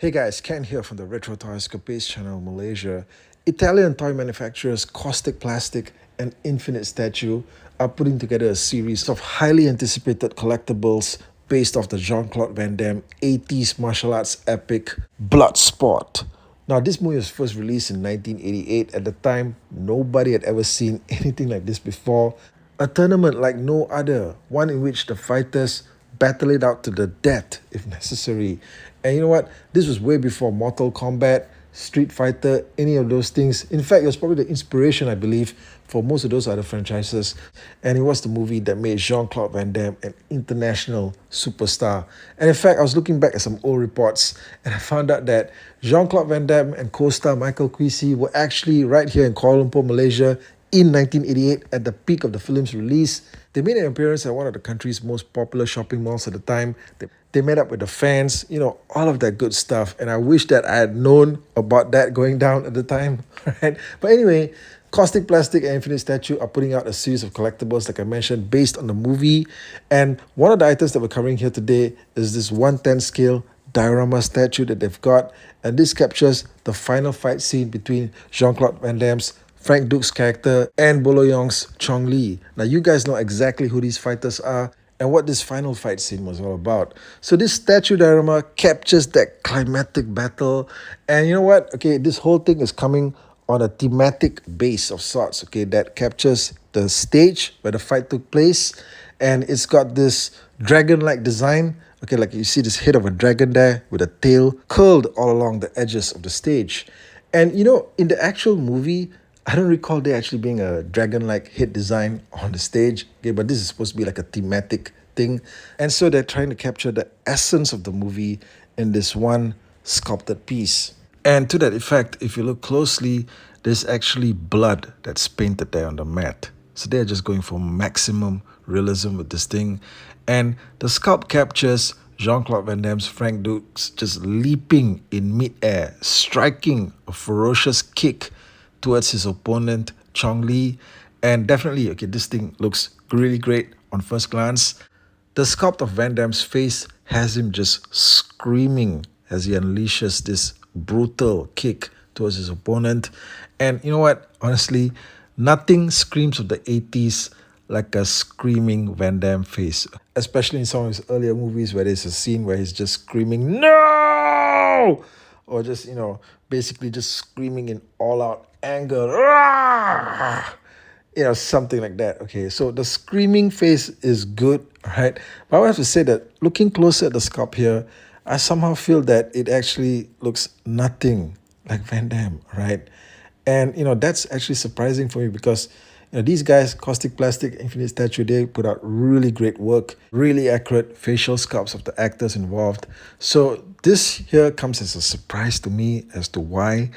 Hey guys, Ken here from the Retro Toy Escapades channel, Malaysia. Italian toy manufacturers Kaustic Plastik and Infinite Statue are putting together a series of highly anticipated collectibles based off the Jean-Claude Van Damme 80s martial arts epic Bloodsport. Now, this movie was first released in 1988. At the time, nobody had ever seen anything like this before. A tournament like no other, one in which the fighters battle it out to the death if necessary. And you know what? This was way before Mortal Kombat, Street Fighter, any of those things. In fact, it was probably the inspiration, I believe, for most of those other franchises. And it was the movie that made Jean-Claude Van Damme an international superstar. And in fact, I was looking back at some old reports and I found out that Jean-Claude Van Damme and co-star Michael Kwisi were actually right here in Kuala Lumpur, Malaysia in 1988 at the peak of the film's release. They made an appearance at one of the country's most popular shopping malls at the time. They met up with the fans, all of that good stuff. And I wish that I had known about that going down at the time, right? But anyway, Kaustic Plastik and Infinite Statue are putting out a series of collectibles, like I mentioned, based on the movie. And one of the items that we're covering here today is this 1/10 scale Diorama statue that they've got. And this captures the final fight scene between Jean-Claude Van Damme's Frank Duke's character and Bolo Yeong's Chong Li. Now, you guys know exactly who these fighters are and what this final fight scene was all about. So this statue diorama captures that climatic battle. And you know what? Okay, this whole thing is coming on a thematic base of sorts, okay, that captures the stage where the fight took place. And it's got this dragon-like design. Okay, like you see this head of a dragon there with a tail curled all along the edges of the stage. And in the actual movie, I don't recall there actually being a dragon-like head design on the stage, okay, but this is supposed to be like a thematic thing. And so they're trying to capture the essence of the movie in this one sculpted piece. And to that effect, if you look closely, there's actually blood that's painted there on the mat. So they're just going for maximum realism with this thing. And the sculpt captures Jean-Claude Van Damme's Frank Dukes just leaping in midair, striking a ferocious kick towards his opponent, Chong Li. And definitely, okay, this thing looks really great on first glance. The sculpt of Van Damme's face has him just screaming as he unleashes this brutal kick towards his opponent. And you know what? Honestly, nothing screams of the 80s like a screaming Van Damme face. Especially in some of his earlier movies where there's a scene where he's just screaming, "No!" Or just, basically just screaming in all-out anger. "Rah!" Something like that. Okay, so the screaming face is good, right? But I would have to say that looking closer at the sculpt here, I somehow feel that it actually looks nothing like Van Damme, right? And, that's actually surprising for me because, these guys, Kaustic Plastik, Infinite Statue, they put out really great work, really accurate facial sculpts of the actors involved. So this here comes as a surprise to me as to why,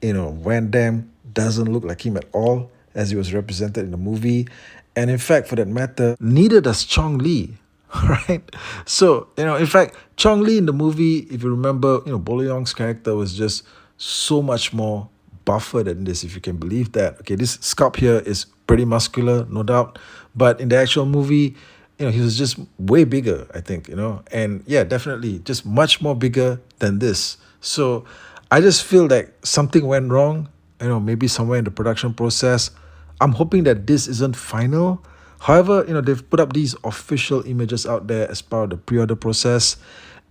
Van Damme doesn't look like him at all as he was represented in the movie. And in fact, for that matter, neither does Chong Li, right? So, in fact, Chong Li in the movie, if you remember, Bolo Yeong's character was just so much more buffer than this, if you can believe that. Okay, this sculpt here is pretty muscular, no doubt. But in the actual movie, he was just way bigger, I think, And yeah, definitely just much more bigger than this. So I just feel like something went wrong, maybe somewhere in the production process. I'm hoping that this isn't final. However, they've put up these official images out there as part of the pre-order process.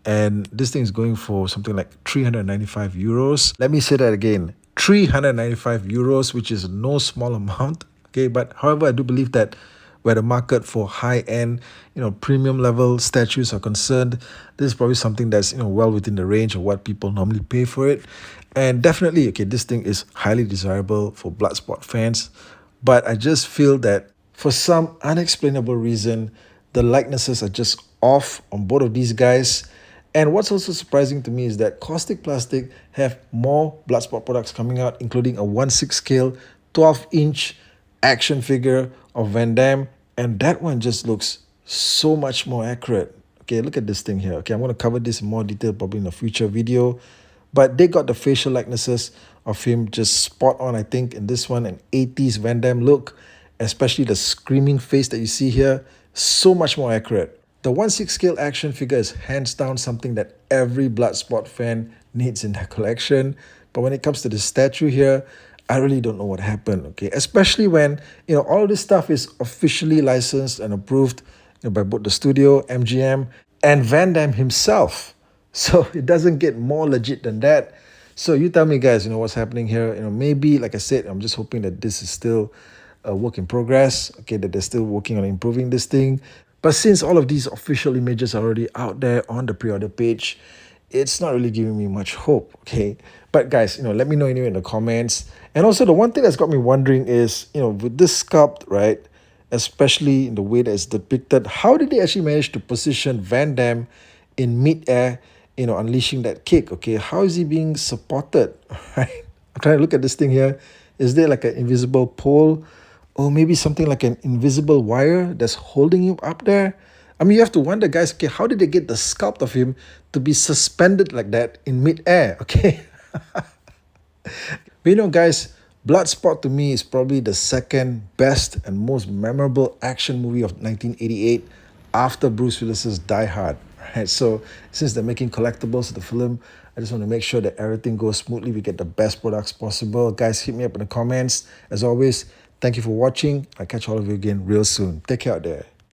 And this thing is going for something like 395 euros. Let me say that again. 395 euros, which is no small amount. Okay, but however, I do believe that where the market for high-end, premium level statues are concerned, this is probably something that's, well within the range of what people normally pay for it. And definitely, okay, this thing is highly desirable for Bloodsport fans. But I just feel that for some unexplainable reason, the likenesses are just off on both of these guys. And what's also surprising to me is that Kaustic Plastik have more Bloodsport products coming out, including a 1/6 scale, 12-inch action figure of Van Damme. And that one just looks so much more accurate. Okay, look at this thing here. Okay, I'm going to cover this in more detail probably in a future video. But they got the facial likenesses of him just spot on, I think, in this one, an 80s Van Damme look, especially the screaming face that you see here, so much more accurate. The 1/6 scale action figure is hands down something that every Bloodsport fan needs in their collection. But when it comes to the statue here, I really don't know what happened, okay? Especially when, all this stuff is officially licensed and approved, by both the studio, MGM, and Van Damme himself. So it doesn't get more legit than that. So you tell me, guys, what's happening here. Maybe, like I said, I'm just hoping that this is still a work in progress, okay, that they're still working on improving this thing. But since all of these official images are already out there on the pre-order page, it's not really giving me much hope, okay? But guys, let me know anyway in the comments. And also the one thing that's got me wondering is, with this sculpt, right, especially in the way that it's depicted, how did they actually manage to position Van Damme in mid-air, unleashing that kick, okay? How is he being supported, right? I'm trying to look at this thing here. Is there like an invisible pole or maybe something like an invisible wire that's holding him up there? I mean, you have to wonder, guys, okay, how did they get the sculpt of him to be suspended like that in mid-air, okay? But guys, Bloodsport to me is probably the second best and most memorable action movie of 1988 after Bruce Willis's Die Hard. Right? So since they're making collectibles of the film, I just want to make sure that everything goes smoothly. We get the best products possible. Guys, hit me up in the comments. As always, thank you for watching. I'll catch all of you again real soon. Take care out there.